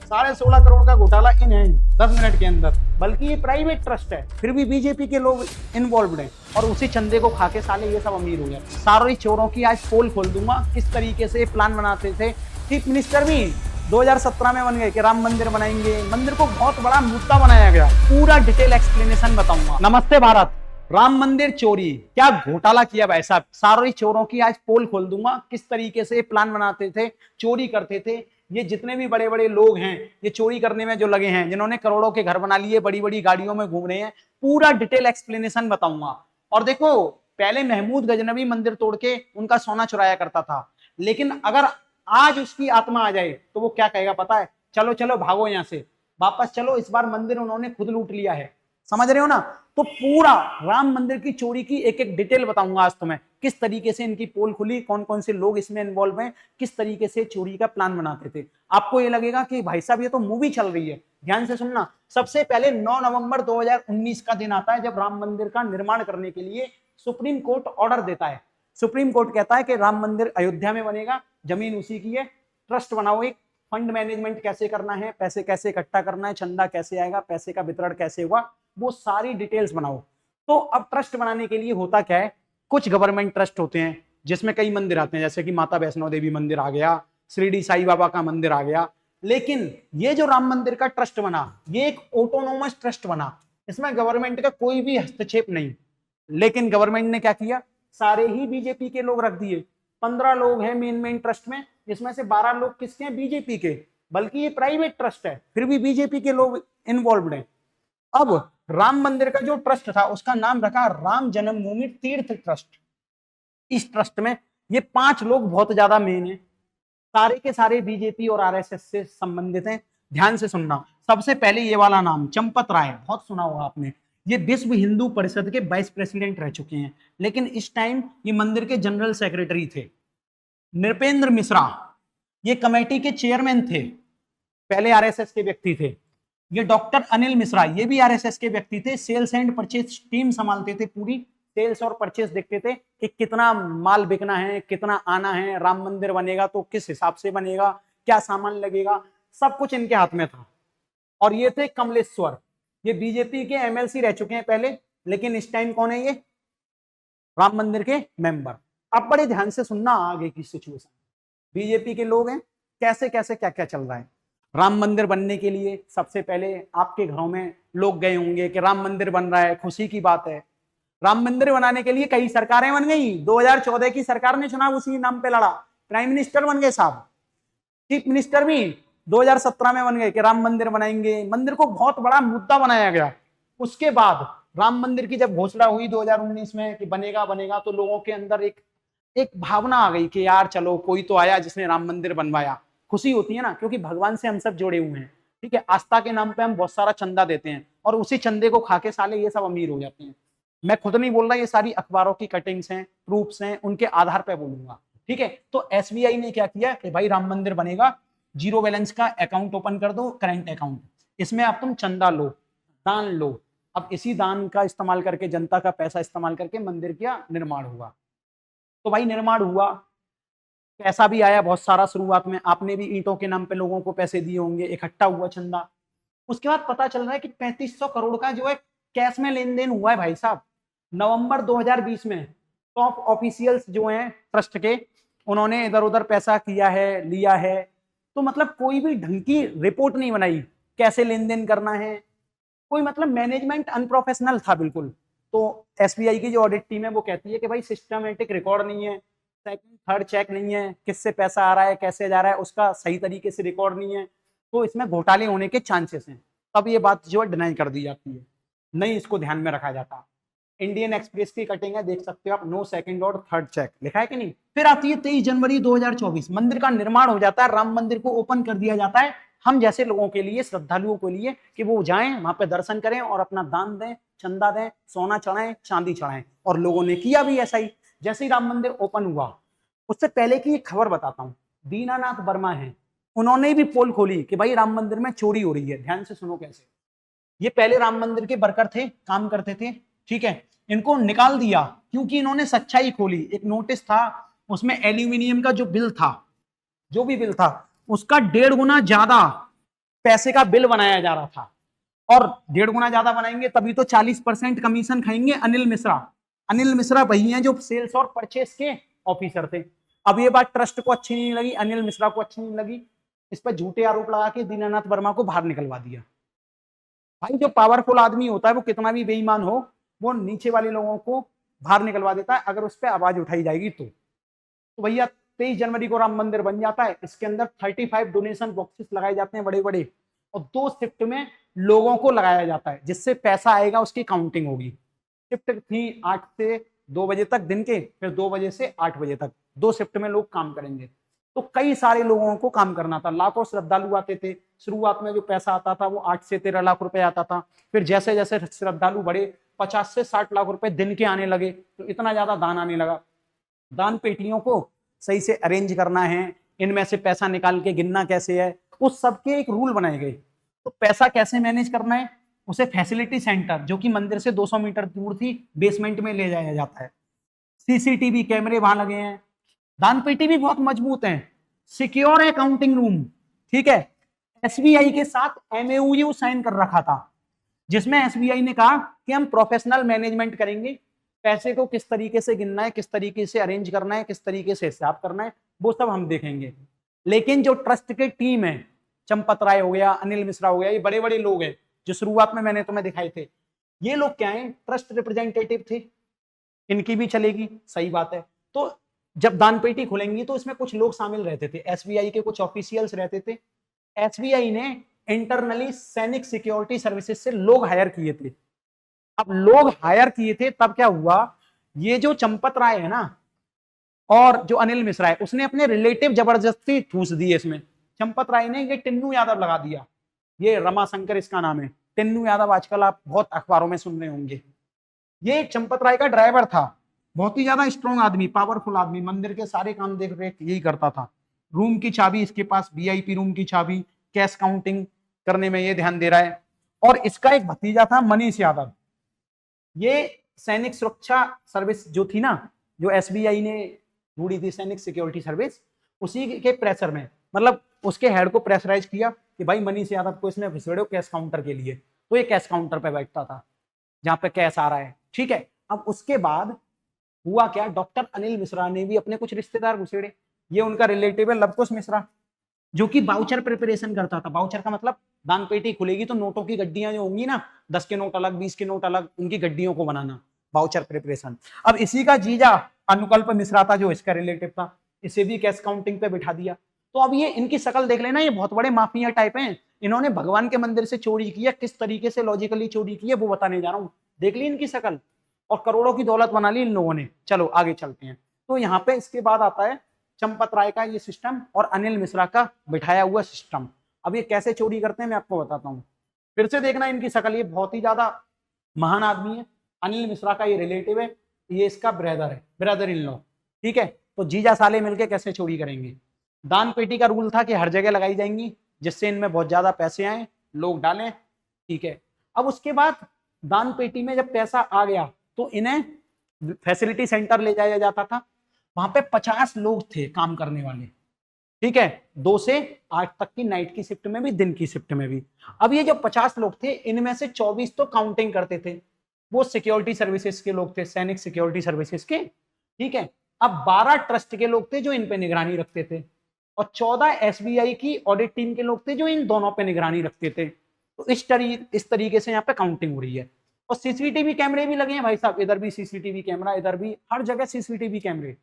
16.5 करोड़ का घोटाला in hand 10 minute के अंदर, बल्कि ये प्राइवेट ट्रस्ट है, फिर भी बीजेपी के लोग इन्वॉल्व हैं और उसी चंदे को खा के साले ये सब अमीर हो गए। सारे चोरों की आज पोल खोल दूंगा, किस तरीके से प्लान बनाते थे। चीफ मिनिस्टर भी 2017 में बन गए कि राम मंदिर बनाएंगे, मंदिर को बहुत बड़ा मुद्दा बनाया गया। पूरा डिटेल एक्सप्लेनेशन बताऊंगा। नमस्ते भारत। राम मंदिर चोरी, क्या घोटाला किया भाई साहब। सारे चोरों की आज पोल खोल दूंगा, किस तरीके से प्लान बनाते थे, चोरी करते थे। ये जितने भी बड़े बड़े लोग हैं, ये चोरी करने में जो लगे हैं, जिन्होंने करोड़ों के घर बना लिए, बड़ी बड़ी गाड़ियों में घूम रहे हैं, पूरा डिटेल एक्सप्लेनेशन बताऊंगा। और देखो, पहले महमूद गजनवी मंदिर तोड़ के उनका सोना चुराया करता था, लेकिन अगर आज उसकी आत्मा आ जाए तो वो क्या कहेगा पता है? चलो चलो भागो यहां से, वापस चलो, इस बार मंदिर उन्होंने खुद लूट लिया है। समझ रहे हो ना? तो पूरा राम मंदिर की चोरी की एक एक डिटेल बताऊंगा आज तुम्हें, किस तरीके से इनकी पोल खुली, कौन कौन से लोग इसमें इन्वॉल्व हैं, किस तरीके से चोरी का प्लान बनाते थे। आपको ये लगेगा कि भाई साहब ये तो मूवी चल रही है, ध्यान से सुनना। सबसे पहले 9 नवंबर 2019 का दिन आता है, जब राम मंदिर का निर्माण करने के लिए सुप्रीम कोर्ट ऑर्डर देता है। सुप्रीम कोर्ट कहता है कि राम मंदिर अयोध्या में बनेगा, जमीन उसी की है, ट्रस्ट बनाओ, एक फंड मैनेजमेंट कैसे करना है, पैसे कैसे इकट्ठा करना है, चंदा कैसे आएगा, पैसे का वितरण कैसे हुआ, वो सारी डिटेल्स बनाओ। तो अब ट्रस्ट बनाने के लिए होता क्या है, कुछ गवर्नमेंट ट्रस्ट होते हैं जिसमें कई मंदिर आते हैं, जैसे कि माता वैष्णो देवी मंदिर आ गया, शिरडी साईं बाबा का मंदिर आ गया। लेकिन ये जो राम मंदिर का ट्रस्ट बना, ये एक ऑटोनोमस ट्रस्ट बना, इसमें गवर्नमेंट का कोई भी हस्तक्षेप नहीं। लेकिन गवर्नमेंट ने क्या किया, सारे ही बीजेपी के लोग रख दिए। 15 लोग हैं मेन ट्रस्ट में, जिसमें से 12 लोग किसके हैं? बीजेपी के, बल्कि ये प्राइवेट ट्रस्ट है, फिर भी बीजेपी के लोग इन्वॉल्व हैं। अब राम मंदिर का जो ट्रस्ट था, उसका नाम रखा राम जन्मभूमि तीर्थ ट्रस्ट। इस ट्रस्ट में ये 5 लोग बहुत ज्यादा मेन है, सारे के सारे बीजेपी और आरएसएस से संबंधित हैं। ध्यान से सुनना। सबसे पहले ये वाला नाम चंपत राय, बहुत सुना होगा आपने। ये विश्व हिंदू परिषद के वाइस प्रेसिडेंट रह चुके हैं, लेकिन इस टाइम ये मंदिर के जनरल सेक्रेटरी थे। नृपेंद्र मिश्रा, ये कमेटी के चेयरमैन थे, पहले आरएसएस के व्यक्ति थे। ये डॉक्टर अनिल मिश्रा, ये भी आरएसएस के व्यक्ति थे, सेल्स एंड परचेज टीम संभालते थे, पूरी सेल्स और परचेज देखते थे कि कितना माल बिकना है, कितना आना है, राम मंदिर बनेगा तो किस हिसाब से बनेगा, क्या सामान लगेगा, सब कुछ इनके हाथ में था। और ये थे कमलेश्वर, ये बीजेपी के एमएलसी रह चुके हैं पहले, लेकिन इस टाइम कौन है? ये राम मंदिर के मेंबर। अब बड़े ध्यान से सुनना आगे की सिचुएशन। बीजेपी के लोग हैं, कैसे कैसे क्या क्या चल रहा है। राम मंदिर बनने के लिए सबसे पहले आपके घरों में लोग गए होंगे कि राम मंदिर बन रहा है, खुशी की बात है। राम मंदिर बनाने के लिए कई सरकारें बन गई। 2014 की सरकार ने चुनाव उसी नाम पे लड़ा, प्राइम मिनिस्टर बन गए साहब। चीफ मिनिस्टर भी 2017 में बन गए कि राम मंदिर बनाएंगे, मंदिर को बहुत बड़ा मुद्दा बनाया गया। उसके बाद राम मंदिर की जब घोषणा हुई 2019 में कि बनेगा बनेगा, तो लोगों के अंदर एक भावना आ गई कि यार चलो, कोई तो आया जिसने राम मंदिर बनवाया। खुशी होती है ना, क्योंकि भगवान से हम सब जुड़े हुए हैं, ठीक है। आस्था के नाम पे हम बहुत सारा चंदा देते हैं और उसी चंदे को खा के साले ये सब अमीर हो जाते हैं। मैं खुद नहीं बोल रहा, ये सारी अखबारों की कटिंग्स हैं, प्रूफ्स हैं, उनके आधार पर बोलूंगा, ठीक है। तो एसबीआई ने क्या किया कि भाई राम मंदिर बनेगा, जीरो बैलेंस का अकाउंट ओपन कर दो, करंट अकाउंट, इसमें आप तुम चंदा लो, दान लो। अब इसी दान का इस्तेमाल करके, जनता का पैसा इस्तेमाल करके मंदिर का निर्माण हुआ। तो भाई निर्माण हुआ, पैसा भी आया बहुत सारा शुरुआत में, आपने भी ईंटों के नाम पे लोगों को पैसे दिए होंगे, इकट्ठा हुआ चंदा। उसके बाद पता चल रहा है कि 3500 करोड़ का जो है कैश में लेन देन हुआ है भाई साहब। नवंबर 2020 में टॉप ऑफिशियल्स जो हैं ट्रस्ट के, उन्होंने इधर उधर पैसा किया है, लिया है। तो मतलब कोई भी ढंग की रिपोर्ट नहीं बनाई, कैसे लेन देन करना है, कोई मतलब मैनेजमेंट अनप्रोफेशनल था बिल्कुल। तो एसबीआई की जो ऑडिट टीम है वो कहती है कि भाई सिस्टमेटिक रिकॉर्ड नहीं है, सेकंड थर्ड चेक नहीं है, किससे पैसा आ रहा है, कैसे जा रहा है, उसका सही तरीके से रिकॉर्ड नहीं है, तो इसमें घोटाले होने के चांसेस हैं। तब ये बात जो है डिनाई कर दी जाती है, नहीं इसको ध्यान में रखा जाता। इंडियन एक्सप्रेस की कटिंग है, देख सकते हो आप, नो सेकंड और थर्ड चेक लिखा है कि नहीं। फिर आती है 23 जनवरी 2024, मंदिर का निर्माण हो जाता है, राम मंदिर को ओपन कर दिया जाता है हम जैसे लोगों के लिए, श्रद्धालुओं के लिए, कि वो जाएं वहां पे दर्शन करें और अपना दान दें, चंदा दें, सोना चढ़ाएं, चांदी चढ़ाएं। और लोगों ने किया भी ऐसा ही। जैसे ही राम मंदिर ओपन हुआ, उससे पहले की एक खबर बताता हूं, दीनानाथ वर्मा है, उन्होंने भी पोल खोली कि भाई राम मंदिर में चोरी हो रही है। ध्यान से सुनो कैसे। ये पहले राम मंदिर के वर्कर थे, काम करते थे, ठीक है, इनको निकाल दिया क्योंकि इन्होंने सच्चाई खोली। एक नोटिस था, उसमें एल्यूमिनियम का जो बिल था, जो भी बिल था, उसका 1.5 गुना ज्यादा पैसे का बिल बनाया जा रहा था, और 1.5 गुना ज्यादा बनाएंगे तभी तो 40% कमीशन खाएंगे अनिल मिश्रा। अनिल मिश्रा वही हैं जो सेल्स और परचेस के ऑफिसर थे। अब ये बात ट्रस्ट को अच्छी नहीं लगी, अनिल मिश्रा को अच्छी नहीं लगी, इस पर झूठे आरोप लगा के दीनानाथ वर्मा को बाहर निकलवा दिया। भाई जो पावरफुल आदमी होता है वो कितना भी बेईमान हो, वो नीचे वाले लोगों को बाहर निकलवा देता है अगर उस पर आवाज उठाई जाएगी तो भैया 23 जनवरी को राम मंदिर बन जाता है। इसके अंदर 35 डोनेशन बॉक्सेस लगाए जाते हैं बड़े बड़े, और 2 शिफ्ट में लोगों को लगाया जाता है, जिससे पैसा आएगा उसकी काउंटिंग होगी। शिफ्ट थी 8 से 2 बजे तक दिन के, फिर 2 बजे से 8 बजे तक, 2 शिफ्ट में लोग काम करेंगे। तो कई सारे लोगों को काम करना था, लाखों श्रद्धालु आते थे। शुरुआत में जो पैसा आता था वो 8 से 13 लाख रुपए आता था, फिर जैसे जैसे श्रद्धालु बढ़े 50 से 60 लाख रुपए दिन के आने लगे, तो इतना ज्यादा दान आने लगा। दान पेटियों को सही से अरेंज करना है, इनमें से पैसा निकाल के गिनना कैसे है, उस सबके एक रूल बनाए गए। तो पैसा कैसे मैनेज करना है, उसे फैसिलिटी सेंटर जो कि मंदिर से 200 मीटर दूर थी, बेसमेंट में ले जाया जाता है। सीसीटीवी कैमरे वहां लगे हैं, दान पेटी भी बहुत मजबूत है, सिक्योर है काउंटिंग रूम, ठीक है। एसबीआई के साथ एमओयू साइन कर रखा था, जिसमें एसबीआई ने कहा कि हम प्रोफेशनल मैनेजमेंट करेंगे, पैसे को किस तरीके से गिनना है, किस तरीके से अरेंज करना है, किस तरीके से हिसाब करना है, वो सब हम देखेंगे। लेकिन जो ट्रस्ट की टीम है, चंपत राय हो गया, अनिल मिश्रा हो गया, ये बड़े बड़े लोग हैं जो शुरुआत में मैंने तुम्हें दिखाए थे। ये लोग क्या हैं, ट्रस्ट रिप्रेजेंटेटिव थे, इनकी भी चलेगी, सही बात है। तो जब दान पेटी खुलेंगी तो इसमें कुछ लोग शामिल रहते थे, एसबीआई के कुछ ऑफिशियल्स रहते थे। एसबीआई ने इंटरनली सैनिक सिक्योरिटी सर्विसेज से लोग हायर किए थे। अब लोग हायर किए थे तब क्या हुआ, ये जो चंपत राय है ना और जो अनिल मिश्रा है, उसने अपने रिलेटिव जबरदस्ती ठूस दिए इसमें। चंपत राय ने ये टिन्नू यादव लगा दिया, ये रमाशंकर इसका नाम है, टिन्नू यादव आजकल आप बहुत अखबारों में सुन रहे होंगे। ये चंपत राय का ड्राइवर था, बहुत ही ज्यादा स्ट्रॉन्ग आदमी, पावरफुल आदमी, मंदिर के सारे काम देख रेख यही करता था। रूम की चाबी इसके पास, वीआईपी रूम की चाबी, कैश काउंटिंग करने में ये ध्यान दे रहा है। और इसका एक भतीजा था मनीष यादव, ये सैनिक सुरक्षा सर्विस जो थी ना, जो एसबीआई ने ढूंढी थी सैनिक सिक्योरिटी सर्विस, उसी के प्रेशर में, मतलब उसके हेड को प्रेशराइज किया कि भाई मनीष यादव को इसमें घुसेड़ो कैश काउंटर के लिए। तो ये कैश काउंटर पे बैठता था जहां पे कैश आ रहा है, ठीक है। अब उसके बाद हुआ क्या, डॉक्टर अनिल मिश्रा ने भी अपने कुछ रिश्तेदार घुसेड़े। ये उनका रिलेटिव है लवकुश मिश्रा, जो कि बाउचर प्रिपरेशन करता था। बाउचर का मतलब दान पेटी खुलेगी तो नोटों की गड्डियां जो होंगी ना, 10 के नोट अलग, 20 के नोट अलग, उनकी गड्डियों को बनाना, बाउचर प्रिपरेशन। अब इसी का जीजा अनुकल्प मिश्रा था जो इसका रिलेटिव था, इसे भी कैश काउंटिंग पे बिठा दिया। तो अब ये इनकी शक्ल देख लेना, ये बहुत बड़े माफिया टाइप हैं। इन्होंने भगवान के मंदिर से चोरी किया, किस तरीके से लॉजिकली चोरी की है वो बताने जा रहा हूँ। देख ली इनकी शक्ल, और करोड़ों की दौलत बना ली इन लोगों ने। चलो आगे चलते हैं। तो यहाँ पे इसके बाद आता है चंपत राय का ये सिस्टम और अनिल मिश्रा का बिठाया हुआ सिस्टम। अब ये कैसे चोरी करते हैं मैं आपको बताता हूँ, फिर से देखना इनकी शक्ल, ये बहुत ही ज्यादा महान आदमी है। अनिल मिश्रा का ये रिलेटिव है, ये इसका ब्रदर है, ब्रदर इन लॉ, ठीक है। तो जीजा साले मिलके कैसे चोरी करेंगे। दान पेटी का रूल था कि हर जगह लगाई जाएंगी, जिससे इनमें बहुत ज्यादा पैसे आए, लोग डालें, ठीक है। अब उसके बाद दान पेटी में जब पैसा आ गया तो इन्हें फैसिलिटी सेंटर ले जाया जाता था। वहां पे 50 लोग थे काम करने वाले, ठीक है, 2 से 8 तक की नाइट की शिफ्ट में भी, दिन की शिफ्ट में भी। अब ये जो 50 लोग थे, इनमें से 24 तो काउंटिंग करते थे, वो सिक्योरिटी सर्विसेज के लोग थे, सैनिक सिक्योरिटी सर्विसेज के, ठीक है। अब 12 ट्रस्ट के लोग थे जो इन पे निगरानी रखते थे, और 14 एसबीआई की ऑडिट टीम के लोग थे जो इन दोनों पे निगरानी रखते थे। तो इस तरीके से यहाँ पे काउंटिंग हो रही है। और सीसीटीवी कैमरे भी लगे हैं भाई साहब, इधर भी सीसीटीवी कैमरा, इधर भी, हर जगह सीसीटीवी कैमरे,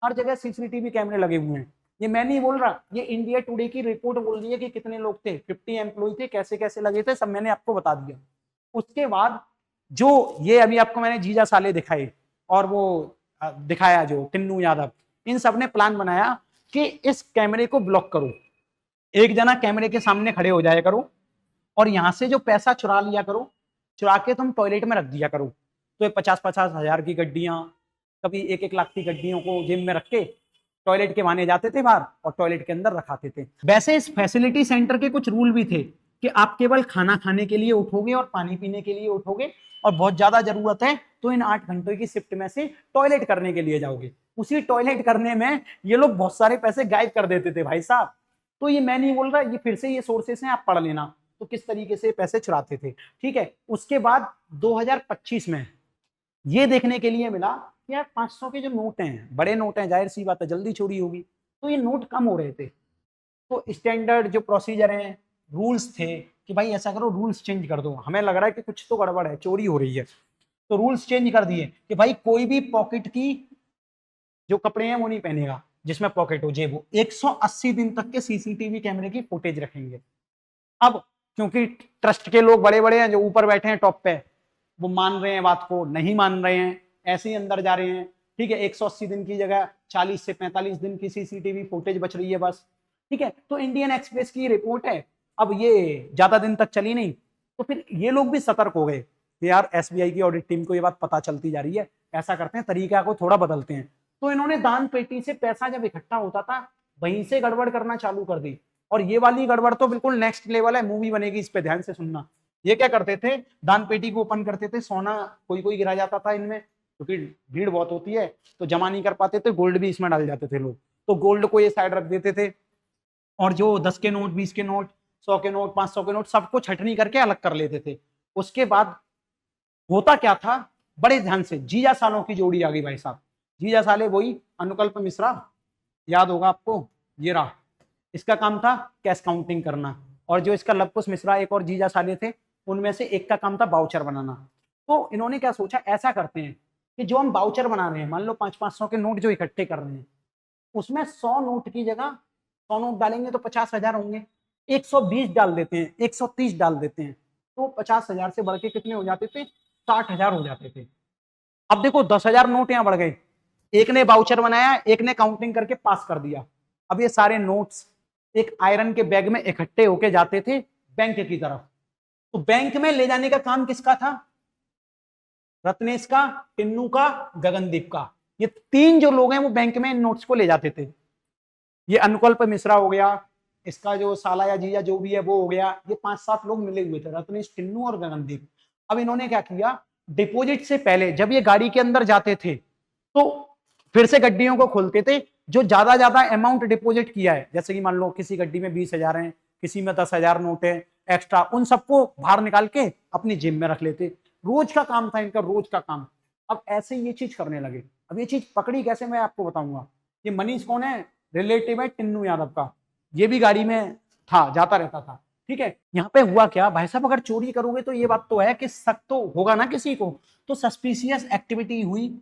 हर जगह सीसीटीवी कैमरे लगे हुए हैं। ये मैं नहीं बोल रहा, ये इंडिया टुडे की रिपोर्ट बोल रही है कि कितने लोग थे, 50 एम्प्लॉय थे, कैसे कैसे लगे थे, सब मैंने आपको बता दिया। उसके बाद जो ये अभी आपको मैंने जीजा साले दिखाए और वो दिखाया जो टिन्नू यादव, इन सब ने प्लान बनाया कि इस कैमरे को ब्लॉक करो, एक जना कैमरे के सामने खड़े हो जाया करो, और यहां से जो पैसा चुरा लिया करो, चुरा के तुम टॉयलेट में रख दिया करो। तो ये 50-50 हजार की गड्डियां, कभी 1-1 लाख की गड्डियों को जेब में रख के टॉयलेट के बहाने जाते थे बाहर और टॉयलेट के अंदर रखाते थे। वैसे इस फैसिलिटी सेंटर के कुछ रूल भी थे कि आप केवल खाना खाने के लिए उठोगे और पानी पीने के लिए उठोगे, और बहुत ज्यादा जरूरत है तो इन 8 घंटों की शिफ्ट में से टॉयलेट करने के लिए जाओगे। उसी टॉयलेट करने में ये लोग बहुत सारे पैसे गायब कर देते थे भाई साहब। तो ये मैं नहीं बोल रहा, ये फिर से ये सोर्सेस हैं, आप पढ़ लेना, तो किस तरीके से पैसे चुराते थे। ठीक है, उसके बाद 2025 में ये देखने के लिए मिला कि यार 500 के जो नोट हैं, बड़े नोट हैं, जाहिर सी बात है जल्दी चोरी होगी, तो ये नोट कम हो रहे थे। तो स्टैंडर्ड जो प्रोसीजर हैं, रूल्स थे कि भाई ऐसा करो, रूल्स चेंज कर दो, हमें लग रहा है कि कुछ तो गड़बड़ है, चोरी हो रही है, तो रूल्स चेंज कर दिए कि भाई कोई भी पॉकेट की जो कपड़े हैं वो नहीं पहनेगा जिसमें पॉकेट हो, जेब हो। 180 दिन तक के सीसीटीवी कैमरे की फुटेज रखेंगे। अब क्योंकि ट्रस्ट के लोग बड़े बड़े हैं जो ऊपर बैठे हैं टॉप पे, वो मान रहे हैं बात को, नहीं मान रहे हैं, ऐसे ही अंदर जा रहे हैं। ठीक है, 180 दिन की जगह 40 से 45 दिन की सीसीटीवी फुटेज बच रही है बस। ठीक है, तो इंडियन एक्सप्रेस की रिपोर्ट है, अब ये ज्यादा दिन तक चली नहीं, तो फिर ये लोग भी सतर्क हो गए कि यार एसबीआई की ऑडिट टीम को ये बात पता चलती जा रही है, ऐसा करते हैं, तरीका को थोड़ा बदलते हैं। तो इन्होंने दान पेटी से पैसा जब इकट्ठा होता था वहीं से गड़बड़ करना चालू कर दी। और ये वाली गड़बड़ तो बिल्कुल नेक्स्ट लेवल है, मूवी बनेगी इस पे, ध्यान से सुनना। ये क्या करते थे, दान पेटी को ओपन करते थे, सोना कोई कोई गिरा जाता था इनमें, क्योंकि भीड़ बहुत होती है तो जमा नहीं कर पाते थे, गोल्ड भी इसमें डाल जाते थे लोग, तो गोल्ड को ये साइड रख देते थे, और जो 10 के नोट, 20 के नोट, 100 के नोट, 500 के नोट, सबको छटनी करके अलग कर लेते थे। उसके बाद होता क्या था, बड़े ध्यान से, जीजा सालों की जोड़ी आ गई भाई साहब। जीजा साले वही अनुकल्प मिश्रा, याद होगा आपको, ये रहा, इसका काम था कैश काउंटिंग करना, और जो इसका लव कुश मिश्रा एक और जीजा साले थे, उनमें से एक का काम था बाउचर बनाना। तो इन्होंने क्या सोचा, ऐसा करते हैं कि जो हम बाउचर बना रहे हैं, मान लो 500-500 के नोट जो इकट्ठे कर रहे हैं, उसमें 100 नोट की जगह 100 नोट डालेंगे तो 50,000 होंगे, 120 डाल देते हैं, 130 डाल देते हैं, तो 50,000 से बढ़ के कितने हो जाते थे, 60,000 हो जाते थे। अब देखो 10,000 नोट यहां बढ़ गए, एक ने बाउचर बनाया, एक ने काउंटिंग करके पास कर दिया। अब ये सारे नोट्स एक आयरन के बैग में इकट्ठे होके जाते थे बैंक की तरफ। तो बैंक में ले जाने का काम किसका था, रत्नेश का, टिन्नू का, गगनदीप का। ये तीन जो लोग हैं वो बैंक में इन नोट्स को ले जाते थे। ये अनुकल्प मिश्रा हो गया, इसका जो साला या जीजा जो भी है वो हो गया, ये 5-7 लोग मिले हुए थे, रत्नेश, टिन्नू और गगनदीप। अब इन्होंने क्या किया, डिपॉजिट से पहले जब ये गाड़ी के अंदर जाते थे तो फिर से गड्डियों को खोलते थे, जो ज्यादा अमाउंट डिपॉजिट किया है, जैसे कि मान लो किसी गड्डी में 20,000 है, किसी में 10,000 नोट है एक्स्ट्रा, उन सबको बाहर निकाल के अपनी जेब में रख लेते। रोज का काम था इनका, रोज का काम। अब ऐसे ये चीज करने लगे। अब ये चीज पकड़ी कैसे, मैं आपको बताऊंगा। ये मनीष कौन है, रिलेटिव है टिन्नू यादव का, ये भी गाड़ी में था, जाता रहता था। ठीक है, यहाँ पे हुआ क्या भाई साहब, अगर चोरी करोगे तो ये बात तो है कि शक तो होगा ना किसी को, तो सस्पिशियस एक्टिविटी हुई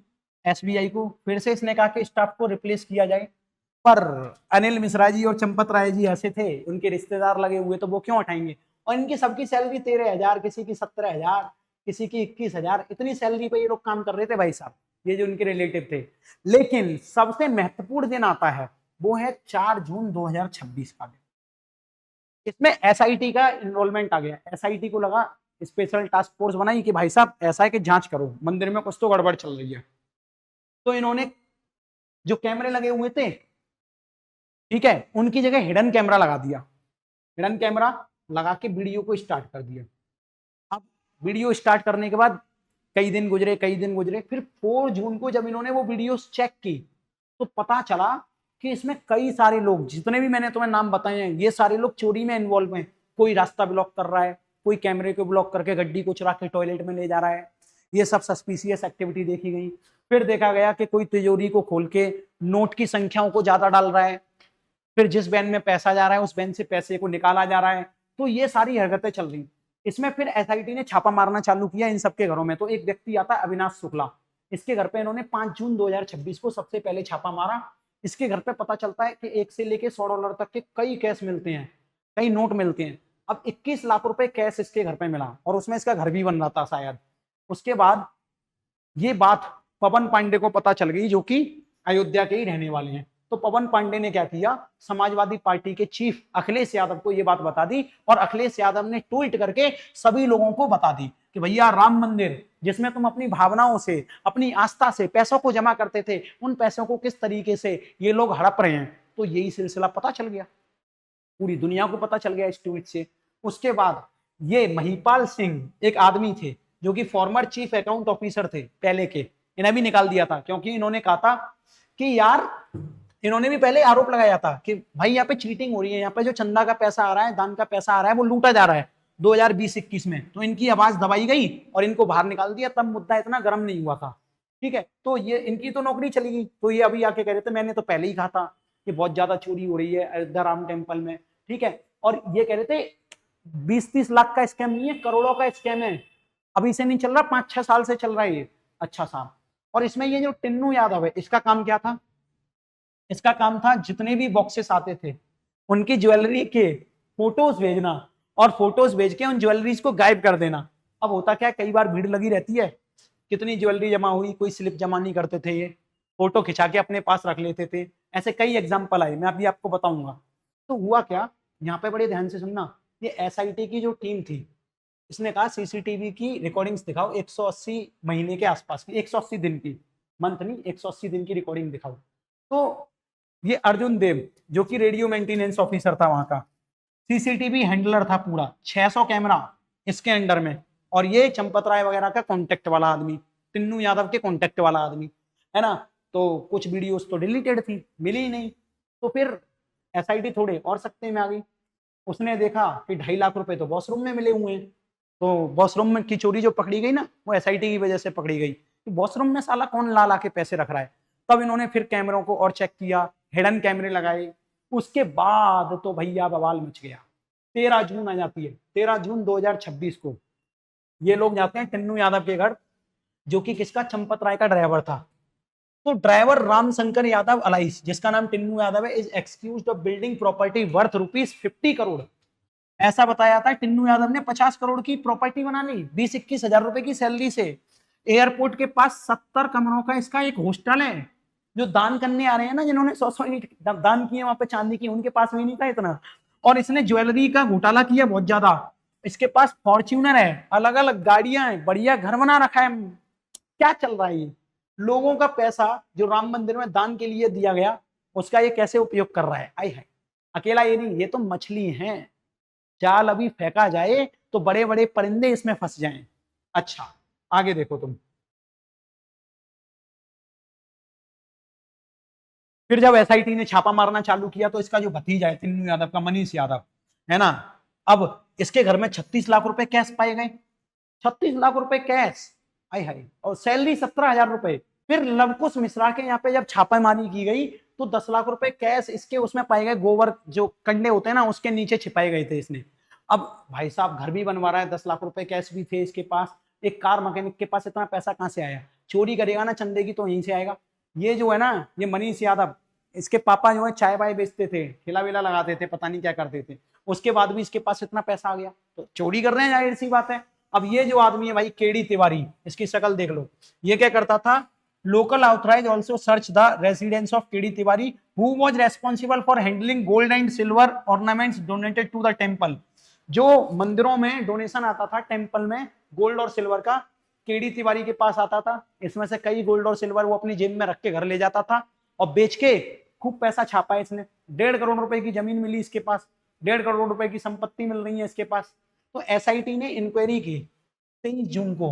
एसबीआई को, फिर से इसने कहा कि स्टाफ को रिप्लेस किया जाए। पर अनिल मिश्रा जी और चंपत राय जी ऐसे थे, उनके रिश्तेदार लगे हुए, तो वो क्यों हटाएंगे। और इनकी सबकी सैलरी 13,000, किसी की 17,000, किसी की 21,000, इतनी सैलरी पे ये लोग काम कर रहे थे भाई साहब, ये जो उनके रिलेटिव थे। लेकिन सबसे महत्वपूर्ण दिन आता है, वो है 4 जून 2026 का दिन। इसमें एसआईटी का इन्वॉल्वमेंट आ गया। एसआईटी को लगा, स्पेशल टास्क फोर्स बनाई कि भाई साहब ऐसा है कि जांच करो, मंदिर में कुछ तो गड़बड़ चल रही है। तो इन्होंने जो कैमरे लगे हुए थे, ठीक है, उनकी जगह हिडन कैमरा लगा दिया। हिडन कैमरा लगा के वीडियो को स्टार्ट कर दिया। अब वीडियो स्टार्ट करने के बाद कई दिन गुजरे, फिर 4 जून को जब इन्होंने वो वीडियो चेक की तो पता चला कि इसमें कई सारे लोग, जितने भी मैंने तुम्हें नाम बताए हैं, ये सारे लोग चोरी में इन्वॉल्व हैं। कोई रास्ता ब्लॉक कर रहा है, कोई कैमरे को ब्लॉक करके गड्डी को चुरा के टॉयलेट में ले जा रहा है। ये सब सस्पिशियस एक्टिविटी देखी गई। फिर देखा गया कि कोई तिजोरी को खोल के नोट की संख्याओं को ज्यादा डाल रहा है, फिर जिस वैन में पैसा जा रहा है उस वैन से पैसे को निकाला जा रहा है। तो ये सारी हरकतें चल रही। इसमें फिर एसआईटी ने छापा मारना चालू किया इन सबके घरों में। तो एक व्यक्ति आता है अविनाश शुक्ला, इसके घर पे इन्होंने 5 जून 2026 को सबसे पहले छापा मारा। इसके घर पे पता चलता है कि 1 से लेके $100 तक के कई कैश मिलते हैं, कई नोट मिलते हैं। अब 21 लाख रुपए कैश इसके घर पे मिला, और उसमें इसका घर भी बन रहा था शायद। उसके बाद ये बात पवन पांडे को पता चल गई, जो कि अयोध्या के ही रहने वाले हैं। तो पवन पांडे ने क्या किया, समाजवादी पार्टी के चीफ अखिलेश यादव को ये बात बता दी, और अखिलेश यादव ने ट्वीट करके सभी लोगों को बता दी कि भैया राम मंदिर, जिसमें तुम अपनी भावनाओं से, अपनी आस्था से पैसों को जमा करते थे, उन पैसों को किस तरीके से ये लोग हड़प रहे हैं। तो यही सिलसिला पता चल गया, पूरी दुनिया को पता चल गया इस ट्वीट से। उसके बाद ये महिपाल सिंह एक आदमी थे, जो कि फॉर्मर चीफ अकाउंट ऑफिसर थे पहले के, इन्हें भी निकाल दिया था, क्योंकि इन्होंने कहा था कि यार इन्होंने भी पहले आरोप लगाया था कि भाई यहाँ पे चीटिंग हो रही है, यहाँ पे जो चंदा का पैसा आ रहा है, दान का पैसा आ रहा है, वो लूटा जा रहा है 2020-21 में। तो इनकी आवाज दबाई गई और इनको बाहर निकाल दिया, तब मुद्दा इतना गर्म नहीं हुआ था। ठीक है, तो ये इनकी तो नौकरी चली गई। तो ये अभी आके कह रहे थे मैंने तो पहले ही कहा था कि बहुत ज्यादा चोरी हो रही है अयोध्या राम टेम्पल में। ठीक है, और ये कह रहे थे 20-30 लाख का स्कैम नहीं है, करोड़ों का स्कैम है। अभी से नहीं चल रहा, 5-6 साल से चल रहा है ये। अच्छा साहब, और इसमें ये जो टिन्नू यादव है, इसका काम क्या था? इसका काम था जितने भी बॉक्सेस आते थे उनकी ज्वेलरी के फोटोज भेजना और फोटोज भेज के उन ज्वेलरीज को गायब कर देना। अब होता क्या, कई बार भीड़ लगी रहती है, कितनी ज्वेलरी जमा हुई, कोई स्लिप जमा नहीं करते थे, ये फोटो खिंचा के अपने पास रख लेते थे। ऐसे कई एग्जाम्पल आए, मैं अभी आपको बताऊंगा। तो हुआ क्या, यहाँ पे बड़े ध्यान से सुनना, ये एसआईटी की जो टीम थी, इसने कहा सीसीटीवी की रिकॉर्डिंग्स दिखाओ 180 महीने के आसपास की, 180 दिन की, मंथ नहीं, 180 दिन की रिकॉर्डिंग दिखाओ। तो ये अर्जुन देव जो कि रेडियो मेंटेनेंस ऑफिसर था वहां का, सीसीटीवी हैंडलर था पूरा, 600 कैमरा इसके अंडर में, और ये चंपत राय वगैरह का कांटेक्ट वाला आदमी, टिन्नू यादव के कांटेक्ट वाला आदमी है ना। तो कुछ वीडियोस तो डिलीटेड थी, मिली ही नहीं। तो फिर एसआईटी थोड़े और सकते में आ गई, उसने देखा कि 2.5 लाख रुपए तो वॉशरूम में मिले हुए हैं। तो वॉशरूम में की चोरी जो पकड़ी गई ना, वो एसआईटी की वजह से पकड़ी गई कि वॉशरूम में साला कौन ला ला के पैसे रख रहा है। तब इन्होंने फिर कैमरों को और चेक किया, हिडन कैमरे लगाए। उसके बाद तो भैया बवाल मच गया। 13 जून आ जाती है, 13 जून 2026 को ये लोग जाते हैं टिन्नू यादव के घर, जो कि किसका, चंपत राय का ड्राइवर था। तो ड्राइवर रामशंकर यादव अलाइस, जिसका नाम टिन्नू यादव है, is excused of building property worth ₹50 crore. ऐसा बताया था टिन्नू यादव ने 50 करोड़ की प्रॉपर्टी बना ली 20-21 हजार रुपए की सैलरी से। एयरपोर्ट के पास 70 कमरों का इसका एक हॉस्टल है। जो दान करने आ रहे हैं ना, जिन्होंने 100 ईंट दान किए वहां पे चांदी की, उनके पास भी नहीं था इतना। और इसने ज्वेलरी का घोटाला किया बहुत ज्यादा। इसके पास फॉर्च्यूनर है, अलग अलग गाड़ियां हैं, बढ़िया घर बना रखा है। क्या चल रहा है ये? लोगों का पैसा जो राम मंदिर में दान के लिए दिया गया, उसका ये कैसे उपयोग कर रहा है? आई है, अकेला ये नहीं, ये तो मछली है। जाल अभी फेंका जाए तो बड़े बड़े परिंदे इसमें फंस जाएं। अच्छा, आगे देखो तुम। फिर जब एसआईटी ने छापा मारना चालू किया, तो इसका जो भतीजा है टिन्नू यादव का, मनीष यादव है ना, अब इसके घर में 36 लाख रुपए कैश पाए गए। 36 लाख रुपए कैश, आई हाई, और सैलरी 17,000 रुपए। फिर लवकुश मिश्रा के यहाँ पे जब छापेमारी की गई, तो 10 लाख रुपए कैश इसके उसमें पाए गए। गोबर जो कंडे होते हैं ना, उसके नीचे छिपाए गए थे इसने। अब भाई साहब घर भी बनवा रहा है, 10 लाख रुपए कैश भी थे इसके पास। एक कार मैकेनिक के पास इतना पैसा कहां से आया? चोरी करेगा ना चंदे की, तो यहीं से आएगा। ये जो है ना, ये मनीष यादव, इसके पापा जो है चाय वाय बेचते थे, ठेला वेला लगाते थे, पता नहीं क्या करते थे। उसके बाद भी इसके पास इतना पैसा आ गया, तो चोरी कर रहे हैं, जाहिर सी बात है। अब ये जो आदमी है भाई, केडी तिवारी, इसकी शक्ल देख लो। ये क्या करता था? Local authorise also search the residence of KD Tiwari, who was responsible for handling gold and silver ornaments donated to the temple. जो मंदिरों में डोनेशन आता था टेम्पल में, गोल्ड और सिल्वर का, केडी तिवारी के पास आता था। इसमें से कई गोल्ड और सिल्वर वो अपनी जेब में रख के घर ले जाता था और बेच के खूब पैसा छापा है इसने। 1.5 करोड़ रुपए की जमीन मिली इसके पास, 1.5 करोड़ रुपए की संपत्ति मिल रही है इसके पास। तो एसआईटी ने इंक्वायरी की 23 जून को,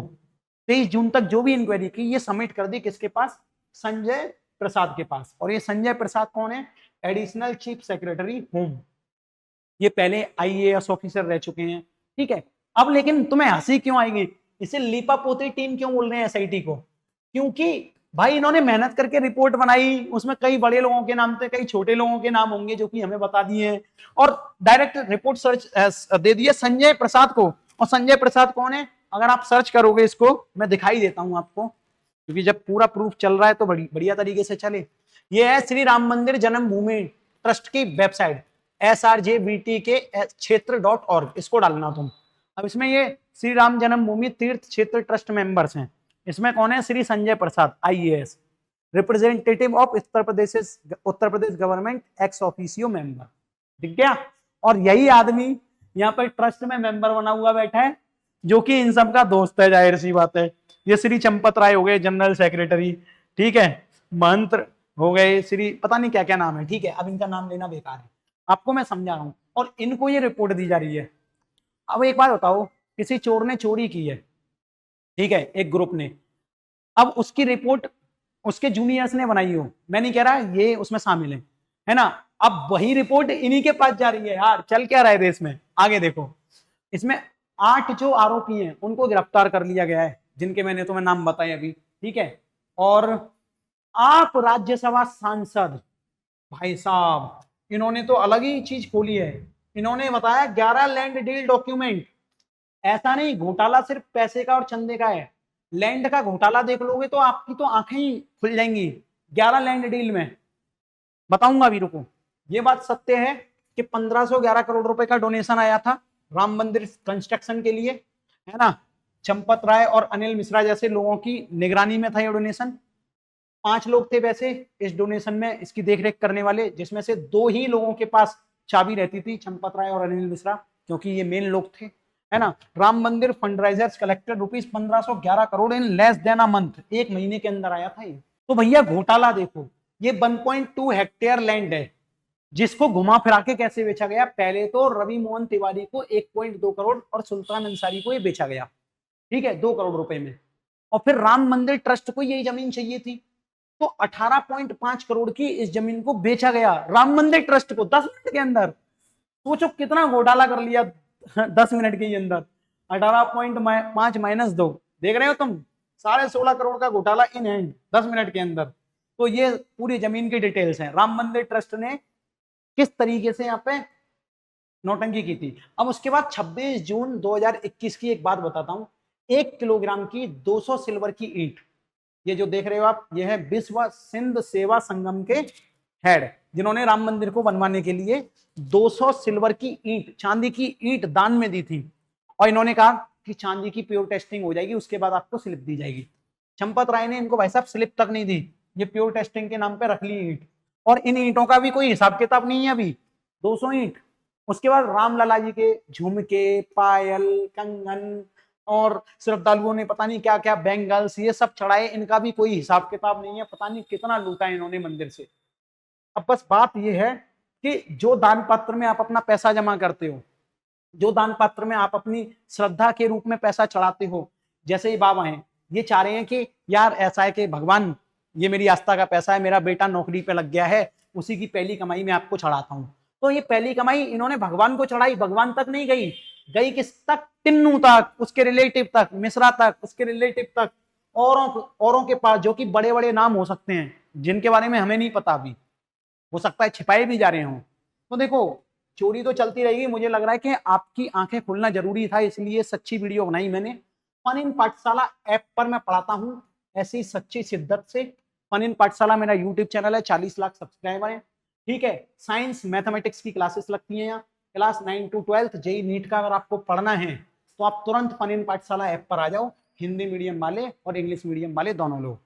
23 जून तक जो भी इंक्वायरी की, ये सबमिट कर दी किसके पास? संजय प्रसाद के पास। और ये संजय प्रसाद कौन है? Additional chief secretary home. ये पहले आईएएस ऑफिसर रह चुके हैं। ठीक है, अब लेकिन तुम्हें हंसी क्यों आएगी? इसे लीपा पोती टीम क्यों बोल रहे हैं एसआईटी को? क्योंकि भाई इन्होंने मेहनत करके रिपोर्ट बनाई, उसमें कई बड़े लोगों के नाम थे, कई छोटे लोगों के नाम होंगे जो कि हमें बता दिए हैं, और डायरेक्ट रिपोर्ट सर्च दे दिए संजय प्रसाद को। और संजय प्रसाद कौन है? अगर आप सर्च करोगे इसको, मैं दिखाई देता हूं आपको, क्योंकि जब पूरा प्रूफ चल रहा है तो बढ़िया तरीके से चले। ये है श्री राम मंदिर जन्मभूमि ट्रस्ट की वेबसाइट, SRJVT के क्षेत्र.org, इसको डालना तुम। अब इसमें ये श्री राम जन्मभूमि तीर्थ क्षेत्र ट्रस्ट मेंबर्स हैं। इसमें कौन है? Shri Sanjay Prasad, IAS, representative of Uttar Pradesh government, ex officio member. ठीक है, और यही आदमी यहाँ पर ट्रस्ट में मेंबर बना हुआ बैठा है, जो कि इन सब का दोस्त है, जाहिर सी बात है। ये श्री चंपत राय हो गए जनरल सेक्रेटरी, ठीक है, महंत हो गए, श्री पता नहीं क्या क्या नाम है। ठीक है, अब इनका नाम लेना बेकार है, आपको मैं समझा रहा हूं। और इनको ये रिपोर्ट दी जा रही है। अब एक बात बताओ, किसी चोर ने चोरी की है, ठीक है, एक ग्रुप ने, अब उसकी रिपोर्ट उसके जूनियर्स ने बनाई हो, मैं नहीं कह रहा ये उसमें शामिल है ना। अब वही रिपोर्ट इन्हीं के पास जा रही है यार, चल क्या रहा है देश में, आगे देखो। इसमें 8 जो आरोपी हैं उनको गिरफ्तार कर लिया गया है, जिनके मैंने तुम्हें नाम बताए अभी, ठीक है। और आप राज्यसभा सांसद, भाई साहब इन्होंने तो अलग ही चीज खोली है। इन्होंने बताया 11 लैंड डील डॉक्यूमेंट। ऐसा नहीं घोटाला सिर्फ पैसे का और चंदे का है, लैंड का घोटाला देख लोगे तो आपकी तो आंखें ही खुल जाएंगी। 11 लैंड डील में बताऊंगा अभी, रुको। ये बात सत्य है कि 1511 करोड़ रुपए का डोनेशन आया था राम मंदिर कंस्ट्रक्शन के लिए, है ना। चंपत राय और अनिल मिश्रा जैसे लोगों की निगरानी में था ये डोनेशन। 5 लोग थे वैसे इस डोनेशन में इसकी देखरेख करने वाले, जिसमें से 2 ही लोगों के पास चाबी रहती थी, चंपत राय और अनिल मिश्रा, क्योंकि ये मेन लोग थे, है ना। Ram Mandir fundraisers collected rupees 1511 crore in less than a month, 1 महीने के अंदर आया था ये। तो भैया घोटाला देखो, ये 1.2 हेक्टेयर लैंड है जिसको घुमा फिरा के कैसे बेचा गया। पहले तो रवि मोहन तिवारी को 1.2 करोड़ और सुल्तान अंसारी को ये बेचा गया, ठीक है, 2 करोड़ रुपए में। और फिर राम मंदिर ट्रस्ट को यही जमीन चाहिए थी, तो 18.5 करोड़ की इस जमीन को बेचा गया राम मंदिर ट्रस्ट को 10 मिनट के अंदर। सोचो कितना घोटाला कर लिया 10 मिनट के अंदर। 18.5 माइनस 2, देख रहे हो तुम, 16.5 करोड़ का घोटाला इन हैंड 10 मिनट के अंदर। तो ये पूरी जमीन की डिटेल्स हैं, राम मंदिर ट्रस्ट ने किस तरीके से यहाँ पे नौटंकी की थी। अब उसके बाद 26 जून 2021 की एक बात बताता हूं। 1 किलोग्राम की 200 सिल्वर की ईंट, ये जो देख रहे हो आप, ये है विश्व सिंध सेवा संगम के हेड, जिन्होंने राम मंदिर को बनवाने के लिए 200 सिल्वर की ईंट, चांदी की ईंट दान में दी थी। और इन्होंने कहा कि चांदी की प्योर टेस्टिंग हो जाएगी, उसके बाद आपको स्लिप दी जाएगी। चंपत राय ने इनको भाई साहब स्लिप तक नहीं दी, ये प्योर टेस्टिंग के नाम पे रख ली ईंट। और इन ईंटों का भी कोई हिसाब किताब नहीं है अभी, 200 ईंट। उसके बाद रामलला जी के झुमके, पायल, कंगन और श्रद्धालुओं ने पता नहीं क्या क्या बैंगल्स ये सब चढ़ाए, इनका भी कोई हिसाब किताब नहीं है, पता नहीं कितना लूटा है इन्होंने मंदिर से। अब बस बात यह है कि जो दान पात्र में आप अपना पैसा जमा करते हो, जो दान पात्र में आप अपनी श्रद्धा के रूप में पैसा चढ़ाते हो, जैसे ही बाबा हैं ये चाह रहे हैं कि यार ऐसा है कि भगवान ये मेरी आस्था का पैसा है, मेरा बेटा नौकरी पे लग गया है, उसी की पहली कमाई मैं आपको चढ़ाता हूं। तो ये पहली कमाई इन्होंने भगवान को चढ़ाई, भगवान तक नहीं गई, गई किस तक, टिन्नू तक, उसके रिलेटिव तक, मिश्रा तक, उसके रिलेटिव तक, औरों के पास, जो कि बड़े बड़े नाम हो सकते हैं जिनके बारे में हमें नहीं पता, अभी हो सकता है छिपाए भी जा रहे हों। तो देखो चोरी तो चलती रहेगी, मुझे लग रहा है कि आपकी आंखें खुलना जरूरी था, इसलिए सच्ची वीडियो बनाई मैंने। फन इन पाठशाला ऐप पर मैं पढ़ाता हूं ऐसी सच्ची शिद्दत से। फन इन पाठशाला मेरा यूट्यूब चैनल है, 40 लाख सब्सक्राइबर है, ठीक है। साइंस मैथमेटिक्स की क्लासेस लगती हैं यहाँ, क्लास 9 to 12 जेई नीट का अगर आपको पढ़ना है तो आप तुरंत फन इन पाठशाला ऐप पर आ जाओ, हिंदी मीडियम वाले और इंग्लिश मीडियम वाले दोनों लोग।